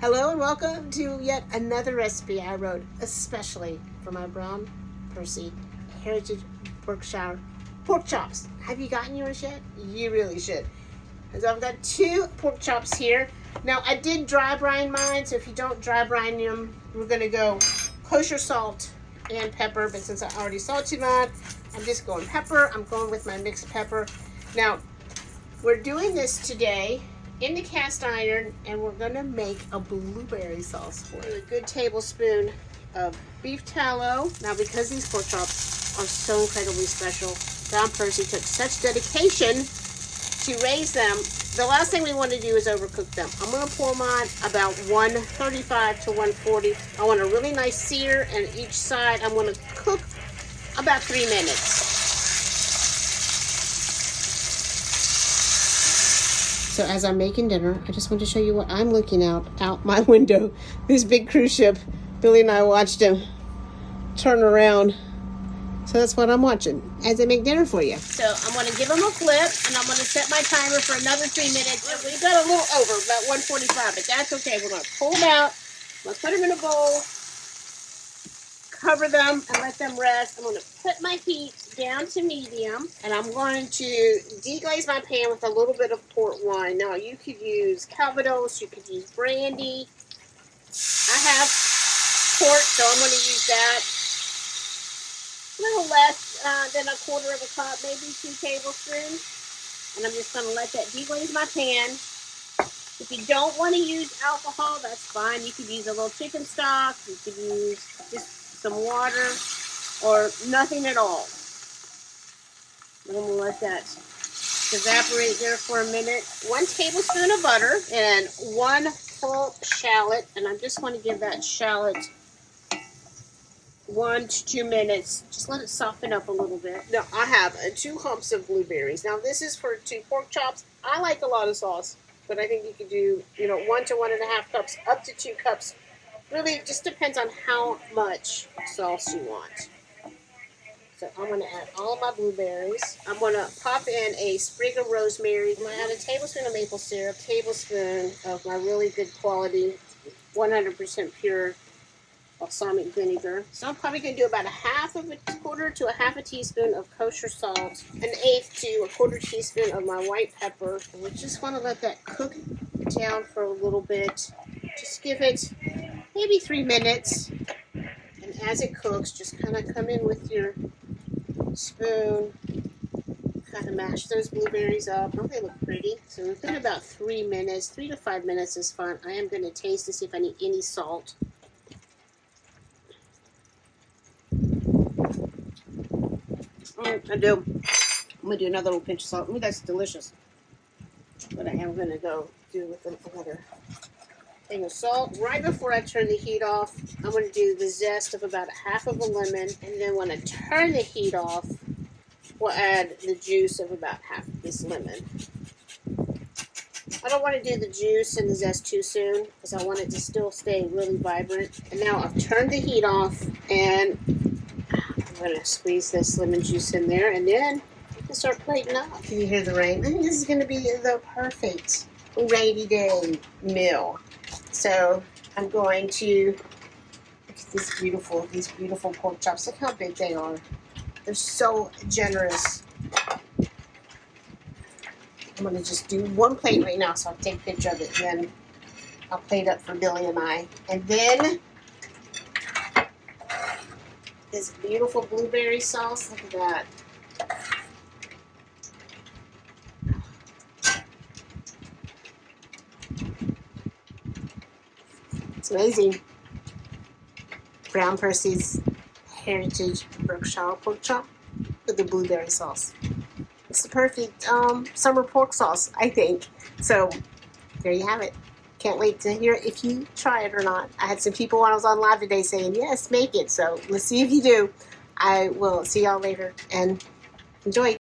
Hello and welcome to yet another recipe I wrote especially for my Brown Percy Heritage Berkshire pork chops. Have you gotten yours yet? You really should. So I've got 2 pork chops here. Now I did dry brine mine, so if you don't dry brine them, we're gonna go kosher salt and pepper, but since I already salted mine, I'm just going pepper. I'm going with my mixed pepper. Now, we're doing this today in the cast iron, and we're gonna make a blueberry sauce for it. A good tablespoon of beef tallow. Now, because these pork chops are so incredibly special, Brown Percy took such dedication to raise them. The last thing we want to do is overcook them. I'm gonna pour mine about 135 to 140. I want a really nice sear, and each side I'm gonna cook about 3 minutes. So as I'm making dinner, I just want to show you what I'm looking out my window. This big cruise ship. Billy and I watched him turn around. So that's what I'm watching as I make dinner for you. So I'm going to give him a flip, and I'm going to set my timer for another 3 minutes. We got a little over, about 145, but that's okay. We're going to pull them out. Let's put them in a bowl. Cover them and let them rest. I'm going to put my heat down to medium, and I'm going to deglaze my pan with a little bit of port wine. Now, you could use Calvados, you could use brandy. I have port, so I'm going to use that. A little less than a quarter of a cup, maybe 2 tablespoons. And I'm just going to let that deglaze my pan. If you don't want to use alcohol, that's fine. You could use a little chicken stock. You could use just some water or nothing at all. I'm going to let that evaporate there for a minute. 1 tablespoon of butter and 1 full shallot. And I'm just going to give that shallot 1 to 2 minutes. Just let it soften up a little bit. Now, I have 2 humps of blueberries. Now, this is for 2 pork chops. I like a lot of sauce, but I think you could do, 1 to 1.5 cups, up to 2 cups. Really, it just depends on how much sauce you want. So I'm going to add all of my blueberries. I'm going to pop in a sprig of rosemary. I'm going to add a tablespoon of maple syrup, a tablespoon of my really good quality, 100% pure balsamic vinegar. So I'm probably going to do about a quarter to a half a teaspoon of kosher salt, 1/8 to a quarter teaspoon of my white pepper. And we just want to let that cook down for a little bit. Just give it maybe 3 minutes. And as it cooks, just kind of come in with your spoon, kind of mash those blueberries up. Don't they look pretty? So within about 3 minutes, 3 to 5 minutes is fine. I am going to taste to see if I need any salt. I do. I'm going to do another little pinch of salt. Ooh, that's delicious. But I am going to go do with another thing of salt. Right before I turn the heat off, I'm going to do the zest of about 1/2 of a lemon. And then when I turn the heat off, we'll add the juice of about 1/2 of this lemon. I don't want to do the juice and the zest too soon because I want it to still stay really vibrant. And now I've turned the heat off, and I'm going to squeeze this lemon juice in there, and then you can start plating up. Can you hear the rain? I think this is going to be the perfect rainy day meal. So I'm going to look at these beautiful pork chops. Look how big they are. They're so generous. I'm going to just do 1 plate right now, so I'll take a picture of it, and then I'll plate up for Billy and I. And then this beautiful blueberry sauce. Look at that. It's amazing. Brown Percy's Heritage Berkshire pork chop with the blueberry sauce. It's the perfect summer pork sauce, I think. So there you have it. Can't wait to hear if you try it or not. I had some people when I was on live today saying, yes, make it. So let's see if you do. I will see y'all later, and enjoy.